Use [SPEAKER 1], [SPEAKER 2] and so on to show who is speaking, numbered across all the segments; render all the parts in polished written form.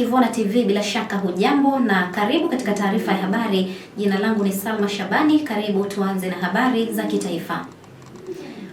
[SPEAKER 1] Kivona TV, bila shaka hujambo na karibu katika taarifa ya habari. Jina langu ni Salma Shabani. Karibu tuanze na habari za kitaifa.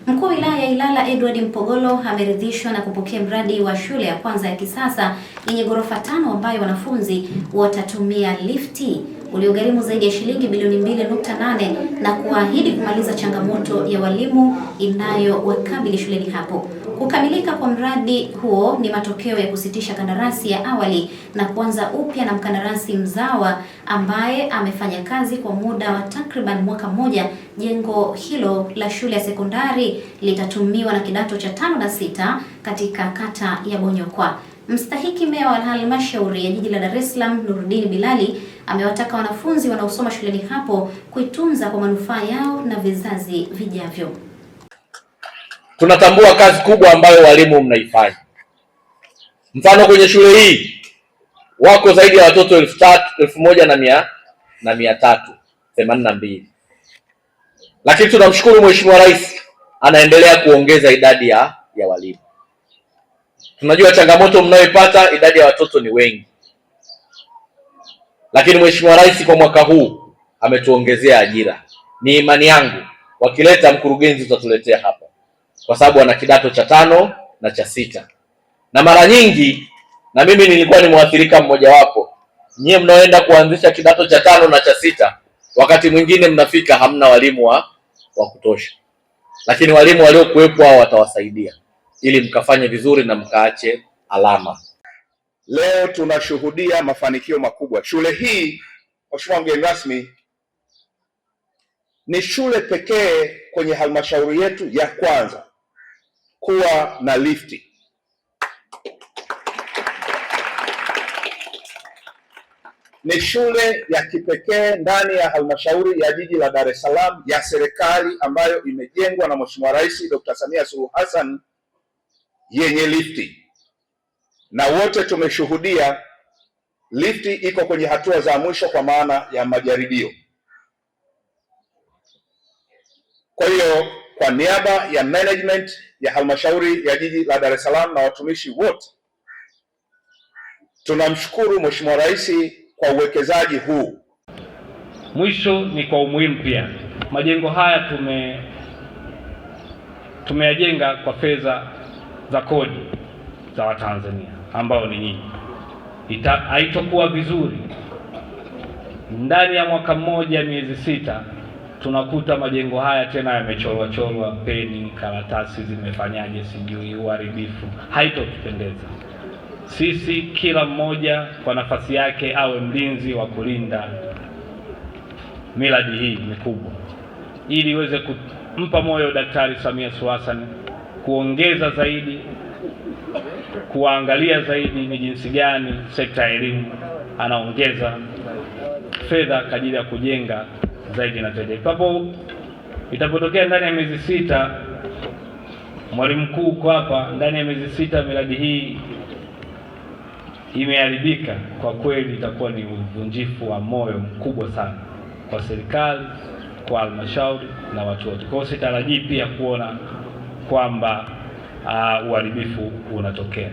[SPEAKER 1] Mkuu wa wilaya ya Ilala Edward Mpogolo ameridhishwa na kupokea mradi wa shule ya kwanza ya kisasa yenye ghorofa 5 ambayo wanafunzi watatumia lifti uliogharimu zaidi ya shilingi bilioni 2.8 na kuahidi kumaliza changamoto ya walimu inayowakabili shuleni hapo. Kukamilika kwa mradi huo ni matokeo ya kusitisha kandarasi ya awali na kuanza upya na mkandarasi mzawa ambaye amefanya kazi kwa muda wa takriban mwaka mmoja. Jengo hilo la shule ya sekondari litatumiwa na kidato cha 5 na 6 katika kata ya Bonyokwa. Mstahiki meya wa halmashauri ya jiji la Dar es Salaam Nurudini Bilali amewataka wanafunzi wanaosoma shuleni hapo kuitunza kwa manufaa yao na vizazi vijavyo.
[SPEAKER 2] Tunatambua kazi kubwa ambayo walimu mnaifanya. Mfano, kwenye shule hii wako zaidi ya watoto 1,382. Lakini tunamshukuru Mheshimiwa Rais anaendelea kuongeza idadi ya walimu. Tunajua changamoto mnayoipata, idadi ya watoto ni wengi. Lakini Mheshimiwa Rais kwa mwaka huu ametuongezea ajira. Ni imani yangu wakileta mkurugenzi tutatuletea hapa, kwa sababu ana kidato cha 5 na cha 6. Na mara nyingi na mimi nilikuwa ni mwathirika mmoja wapo. Nyie mnaoenda kuanzisha kidato cha 5 na cha 6, wakati mwingine mnafika hamna walimu wa kutosha. Lakini walimu waliokuwepo hao watawasaidia ili mkafanye vizuri na mkaache alama.
[SPEAKER 3] Leo tunashuhudia mafanikio makubwa. Shule hii, Mheshimiwa mgeni rasmi, ni shule pekee kwenye halmashauri yetu ya kwanza kuwa na lifti. Ni shule ya kipekee ndani ya halmashauri ya jiji la Dar es Salaam ya serikali ambayo imejengwa na Mheshimiwa Rais Dr. Samia Suluhu Hassan yenye lifti. Na wote tumeshuhudia lifti iko kwenye hatua za mwisho kwa maana ya majaribio. Kwa hiyo kwa niaba ya management ya halmashauri ya jiji la Dar es Salaam na watumishi wote, tunamshukuru Mheshimiwa Rais kwa uwekezaji huu.
[SPEAKER 4] Mwisho ni kwa umuhimu pia. Majengo haya tumeyajenga kwa fedha za kodi za Watanzania ambao ni nyinyi. Haitokuwa vizuri ndani ya mwaka mmoja miezi 6 tunakuta majengo haya tena yamechorwa peni, karatasi zimefanyaje sijui, uharibifu. Haitotupendeza. Sisi kila mmoja kwa nafasi yake awe mlinzi wa kulinda miradi hii mikubwa, ili iweze kumpa moyo Daktari Samia Suluhu Hassan kuongeza zaidi, kuangalia zaidi ni jinsi gani sekta ya elimu anaongeza fedha kwa ajili ya kujenga zaidi na zaidi. Itapotokea ndani ya miezi 6, mwalimu mkuu uko hapa, ndani ya miezi 6 miradi hii imeharibika, kwa kweli itakuwa ni uvunjifu wa moyo mkubwa sana kwa serikali, kwa halmashauri na watu wote. Kwa hiyo sitarajii pia kuona kwamba uharibifu unatokea.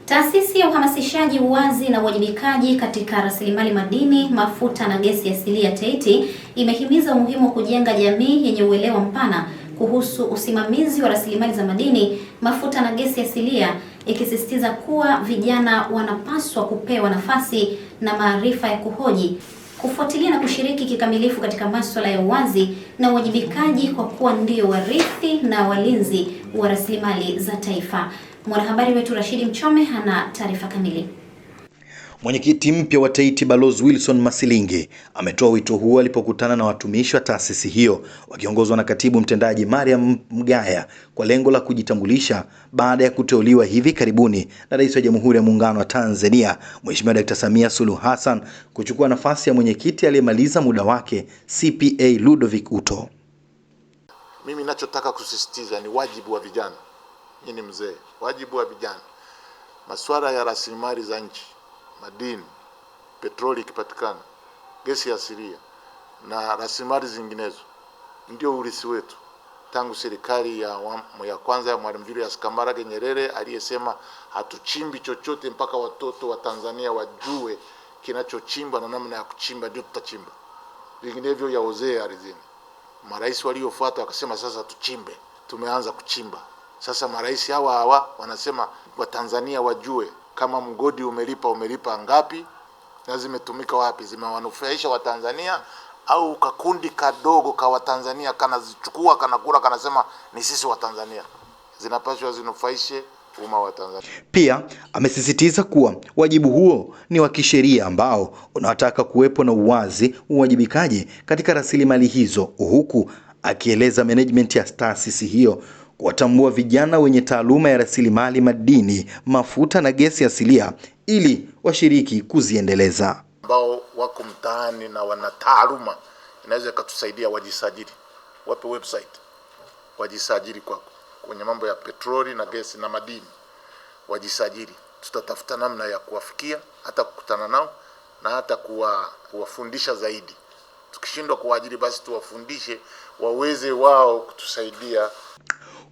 [SPEAKER 1] Taasisi ya uhamasishaji uwazi na uwajibikaji katika rasilimali madini, mafuta na gesi asilia TEITI imehimiza umuhimu wa kujenga jamii yenye uelewa mpana kuhusu usimamizi wa rasilimali za madini, mafuta na gesi asilia, ikisisitiza kuwa vijana wanapaswa kupewa nafasi na maarifa ya kuhoji, kufuatilia na kushiriki kikamilifu katika masuala ya uwazi na uwajibikaji, kwa kuwa ndio warithi na walinzi wa rasilimali za taifa. Mwanahabari wetu Rashidi Mchome ana taarifa kamili.
[SPEAKER 5] Mwenyekiti mpya wa TEITI Balozi Wilson Masilingi ametoa wito huo alipokutana na watumishi wa taasisi hiyo wakiongozwa na katibu mtendaji Mariam Mgaya kwa lengo la kujitambulisha baada ya kuteuliwa hivi karibuni na Rais wa Jamhuri ya Muungano wa Tanzania Mheshimiwa Dr. Samia Suluhu Hassan kuchukua nafasi ya mwenyekiti aliyemaliza muda wake CPA Ludovic Uto.
[SPEAKER 6] Mimi ninachotaka kusisitiza ni wajibu wa vijana. Mimi ni mzee, wajibu wa vijana. Masuala ya rasilimali za nchi, madini, petroli ikipatikana, gesi asilia na rasilimali zinginezo ndio urithi wetu. tangu serikali ya kwanza ya Mwalimu Julius Kambarage Nyerere aliyesema hatuchimbi chochote mpaka watoto wa Tanzania wajue kinachochimba na namna ya kuchimba, ndio tutachimba, vinginevyo yaozee ardhini. Marais waliofuata wakasema sasa tuchimbe, tumeanza kuchimba. Sasa marais hawa wanasema Watanzania wajue kama mgodi umelipa ngapi na zimetumika wapi, zimewanufaisha Watanzania au kakundi kadogo ka Watanzania kanazichukua kanakula kanasema ni sisi Watanzania. Zinapaswa zinufaishe umma wa Tanzania.
[SPEAKER 5] Pia amesisitiza kuwa wajibu huo ni wa kisheria ambao unataka kuwepo na uwazi, uwajibikaji katika rasilimali hizo, huku akieleza management ya taasisi hiyo kuwatambua vijana wenye taaluma ya rasilimali madini, mafuta na gesi asilia ili washiriki kuziendeleza.
[SPEAKER 6] Ambao wako mtaani na wana taaluma inaweza kutusaidia wajisajili. Wape website wajisajili kwenye mambo ya petroli na gesi na madini. Wajisajili. Tutatafuta namna ya kuwafikia, hata kukutana nao na hata kuwafundisha zaidi. Tukishindwa kuwaajiri basi tuwafundishe waweze wao kutusaidia.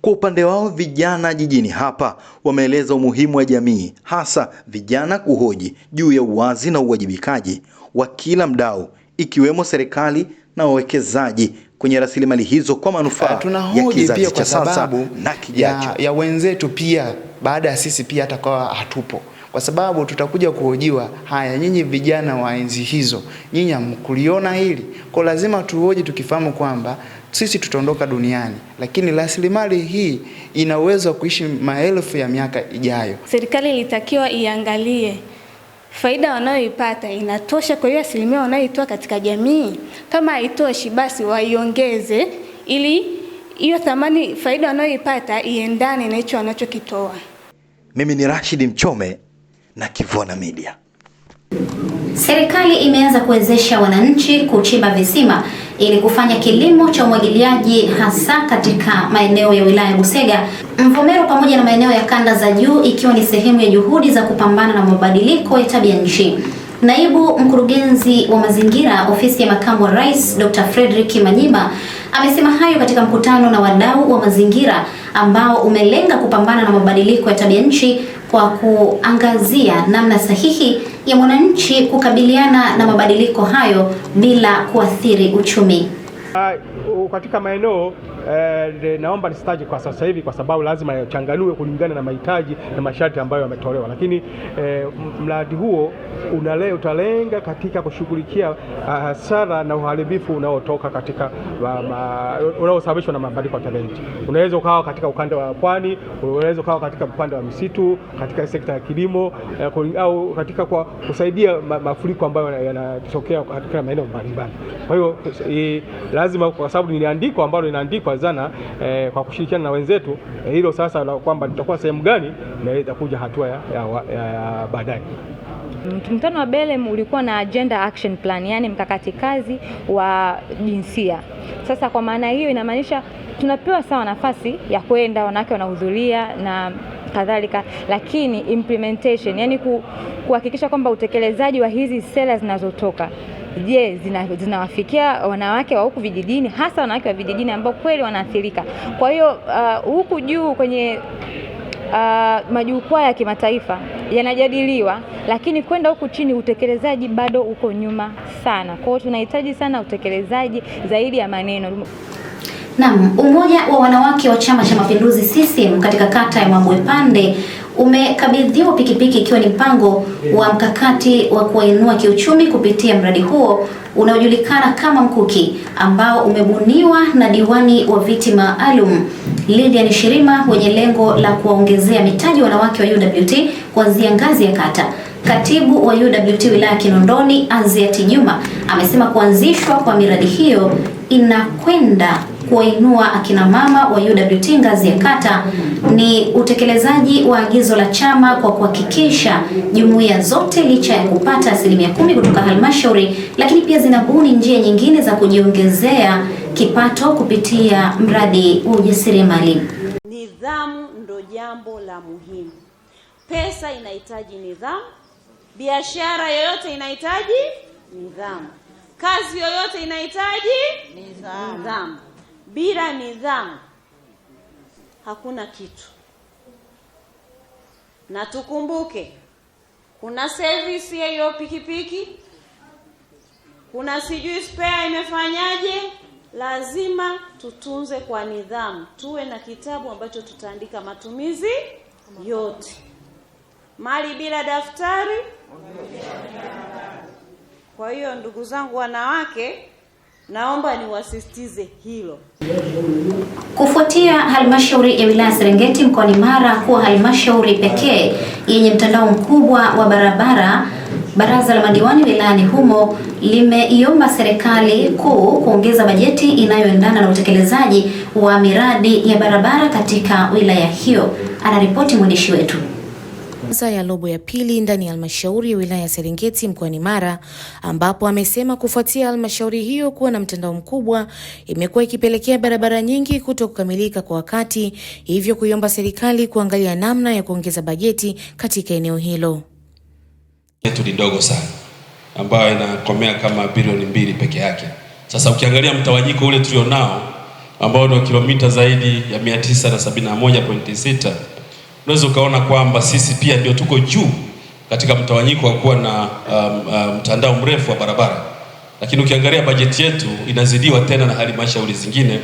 [SPEAKER 5] Kwa upande wao vijana jijini hapa wameeleza umuhimu wa jamii, hasa vijana kuhoji juu ya uwazi na uwajibikaji wa kila mdau ikiwemo serikali na wawekezaji kwenye rasilimali hizo kwa manufaa ya kizazi cha sasa na kijacho.
[SPEAKER 7] Ya wenzetu pia baada ya sisi pia atakuwa hatupo. Kwa sababu tutakuja kuhojiwa, haya nyinyi vijana wa enzi hizo, nyinyi mkuliona hili. Kwa lazima tuhoji tukifahamu kwamba sisi tutaondoka duniani, lakini rasilimali hii ina uwezo wa kuishi maelfu ya miaka ijayo.
[SPEAKER 8] Serikali ilitakiwa iangalie faida wanayoipata inatosha kwa hiyo asilimia wanayoitoa katika jamii. Kama haitoshi basi waiongeze ili hiyo thamani faida wanayoipata iendane na hicho wanachokitoa.
[SPEAKER 5] Mimi ni Rashid Mchome na Kivona Media.
[SPEAKER 1] Serikali imeanza kuwezesha wananchi kuchimba visima ili kufanya kilimo cha umwagiliaji hasa katika maeneo ya wilaya ya Busega, Mvomero pamoja na maeneo ya kanda za juu, ikiwa ni sehemu ya juhudi za kupambana na mabadiliko ya tabia nchi. Naibu mkurugenzi wa mazingira ofisi ya makamu wa rais Dr. Frederick Manyiba amesema hayo katika mkutano na wadau wa mazingira ambao umelenga kupambana na mabadiliko ya tabia nchi kwa kuangazia namna sahihi ya mwananchi kukabiliana na mabadiliko hayo bila kuathiri uchumi.
[SPEAKER 9] Katika maeneo naomba nisitaje kwa sasa hivi kwa sababu lazima yachanganue kulingana na mahitaji na masharti ambayo yametolewa, lakini mradi huo utalenga katika kushughulikia hasara na uharibifu unaotoka katika unaosababishwa na mabadiliko ya tabia nchi. Unaweza ukawa katika ukanda wa pwani, unaweza ukawa katika upande wa misitu, katika sekta ya kilimo au katika kwa kusaidia mafuriko ambayo yanatokea katika maeneo mbalimbali. Kwa hiyo lazima, kwa sababu niliandikwa ambalo linaandikwa zana kwa kushirikiana na wenzetu, hilo sasa kwamba tutakuwa sehemu gani na itakuja hatua ya baadaye.
[SPEAKER 10] Mkutano wa Belem ulikuwa na agenda action plan, yani mkakati kazi wa jinsia. Sasa kwa maana hiyo inamaanisha tunapewa sawa nafasi ya kwenda, wanawake wanahudhuria na kadhalika, lakini implementation, yani kuhakikisha kwamba utekelezaji wa hizi sera zinazotoka, je, zinawafikia wanawake wa huku vijijini, hasa wanawake wa vijijini ambao kweli wanaathirika. Kwa hiyo huku juu kwenye majukwaa ya kimataifa yanajadiliwa, lakini kwenda huku chini utekelezaji bado uko nyuma sana. Kwa hiyo tunahitaji sana utekelezaji zaidi ya maneno.
[SPEAKER 1] Naam, umoja wa wanawake wa Chama cha Mapinduzi CCM katika kata ya Mabwepande umekabidhiwa pikipiki ikiwa ni mpango wa mkakati wa kuinua kiuchumi kupitia mradi huo unaojulikana kama Mkuki, ambao umebuniwa na diwani wa viti maalum Lydia Shirima wenye lengo la kuwaongezea mitaji wanawake wa UWT kuanzia ngazi ya kata. Katibu wa UWT wilaya Kinondoni Aziati Juma amesema kuanzishwa kwa miradi hiyo inakwenda kuwainua akina mama wa UWT ngazi ya kata ni utekelezaji wa agizo la chama kwa kuhakikisha jumuiya zote licha ya kupata 10% kutoka halmashauri, lakini pia zinabuni njia nyingine za kujiongezea kipato kupitia mradi wa ujasiriamali.
[SPEAKER 11] Nidhamu ndo jambo la muhimu. Pesa inahitaji nidhamu, biashara yoyote inahitaji nidhamu, kazi yoyote inahitaji nidhamu. bila nidhamu hakuna kitu. Na tukumbuke kuna service ya hiyo pikipiki, kuna sijui spare imefanyaje. Lazima tutunze kwa nidhamu, tuwe na kitabu ambacho tutaandika matumizi yote. Mali bila daftari. Kwa hiyo ndugu zangu wanawake, naomba niwasisitize hilo.
[SPEAKER 1] Kufuatia halmashauri ya wilaya Serengeti mkoani Mara kuwa halmashauri pekee yenye mtandao mkubwa wa barabara, Baraza la Madiwani wilayani humo limeiomba serikali kuu kuongeza bajeti inayoendana na utekelezaji wa miradi ya barabara katika wilaya hiyo. Anaripoti mwandishi wetu.
[SPEAKER 12] Ya robo ya pili ndani ya halmashauri ya wilaya ya Serengeti mkoani Mara, ambapo amesema kufuatia halmashauri hiyo kuwa na mtandao mkubwa imekuwa ikipelekea barabara nyingi kutokukamilika kwa wakati, hivyo kuiomba serikali kuangalia namna ya kuongeza bajeti katika eneo hilo.
[SPEAKER 13] Yetu ni ndogo sana ambayo inakomea kama bilioni 2 peke yake. Sasa ukiangalia mtawanyiko ule tulionao ambao ni kilomita zaidi ya 971.6, unaweza ukaona kwamba sisi pia ndio tuko juu katika mtawanyiko wa kuwa na mtandao mrefu wa barabara. Lakini ukiangalia bajeti yetu inazidiwa tena na halmashauri zingine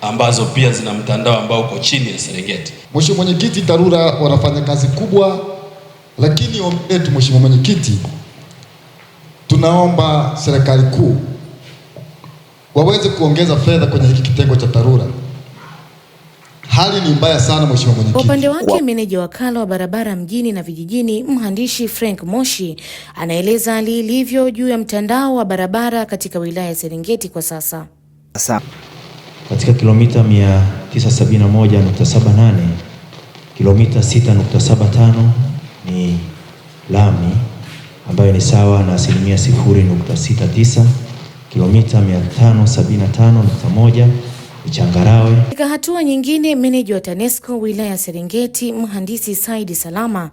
[SPEAKER 13] ambazo pia zina mtandao ambao uko chini ya Serengeti.
[SPEAKER 14] Mheshimiwa Mwenyekiti, TARURA wanafanya kazi kubwa, lakini ombi letu Mheshimiwa Mwenyekiti, tunaomba serikali kuu waweze kuongeza fedha kwenye hiki kitengo cha TARURA. Hali ni mbaya sana Mheshimiwa Mwenyekiti.
[SPEAKER 12] Kwa upande wake, meneja wakala wa barabara mjini na vijijini, mhandisi Frank Moshi, anaeleza hali ilivyo juu ya mtandao wa barabara katika wilaya ya Serengeti kwa sasa.
[SPEAKER 15] Katika kilomita 971.78, kilomita 6.75 ni lami ambayo ni sawa na 0.69, kilomita 575.1 changarawe.
[SPEAKER 12] Katika hatua nyingine, meneja wa TANESCO wilaya ya Serengeti, mhandisi Saidi Salama,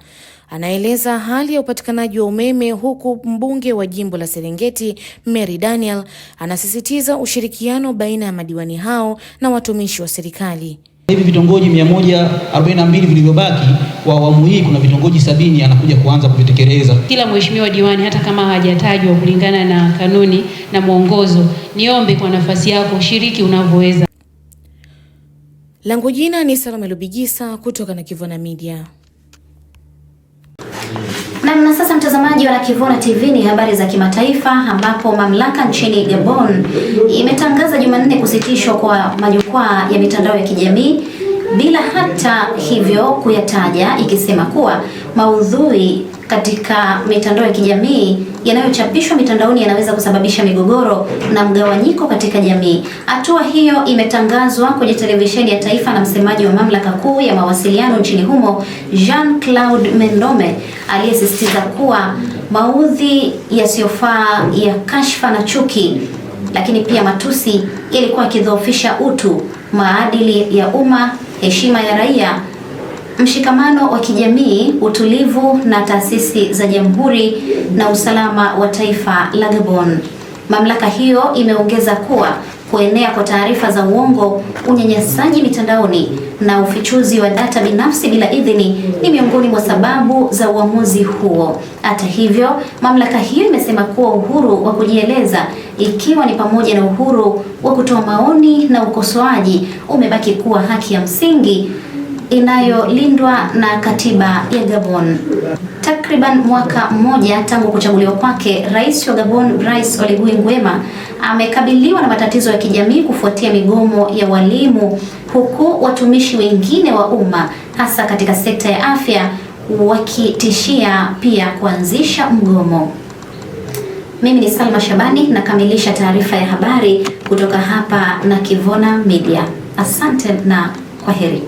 [SPEAKER 12] anaeleza hali ya upatikanaji wa umeme, huku mbunge wa jimbo la Serengeti Mary Daniel anasisitiza ushirikiano baina ya madiwani hao na watumishi wa serikali.
[SPEAKER 16] Hivi vitongoji 142 vilivyobaki kwa awamu hii, kuna vitongoji 70 anakuja kuanza kuvitekeleza.
[SPEAKER 17] Kila mheshimiwa diwani, hata kama hajatajwa kulingana na kanuni na mwongozo, niombe kwa nafasi yako ushiriki unavyoweza.
[SPEAKER 12] Langu jina ni Salome Lubigisa kutoka na Kivona Media.
[SPEAKER 1] Na sasa mtazamaji wa Kivona TV, ni habari za kimataifa, ambapo mamlaka nchini Gabon imetangaza Jumanne kusitishwa kwa majukwaa ya mitandao ya kijamii bila hata hivyo kuyataja, ikisema kuwa maudhui katika mitandao ya kijamii yanayochapishwa mitandaoni yanaweza kusababisha migogoro na mgawanyiko katika jamii. Hatua hiyo imetangazwa kwenye televisheni ya taifa na msemaji wa mamlaka kuu ya mawasiliano nchini humo, Jean-Claude Mendome, aliyesisitiza kuwa maudhui yasiyofaa ya kashfa na chuki, lakini pia matusi, yalikuwa yakidhoofisha utu, maadili ya umma, heshima ya raia, mshikamano wa kijamii, utulivu na taasisi za jamhuri na usalama wa taifa la Gabon. Mamlaka hiyo imeongeza kuwa kuenea kwa taarifa za uongo, unyanyasaji mitandaoni na ufichuzi wa data binafsi bila idhini ni miongoni mwa sababu za uamuzi huo. Hata hivyo, mamlaka hiyo imesema kuwa uhuru wa kujieleza, ikiwa ni pamoja na uhuru wa kutoa maoni na ukosoaji, umebaki kuwa haki ya msingi inayolindwa na katiba ya Gabon. Takriban mwaka mmoja tangu kuchaguliwa kwake, Rais wa Gabon Brice Oligui Nguema amekabiliwa na matatizo ya kijamii kufuatia migomo ya walimu, huku watumishi wengine wa umma hasa katika sekta ya afya wakitishia pia kuanzisha mgomo. Mimi ni Salma Shabani, nakamilisha taarifa ya habari kutoka hapa na Kivona Media. Asante na kwaheri.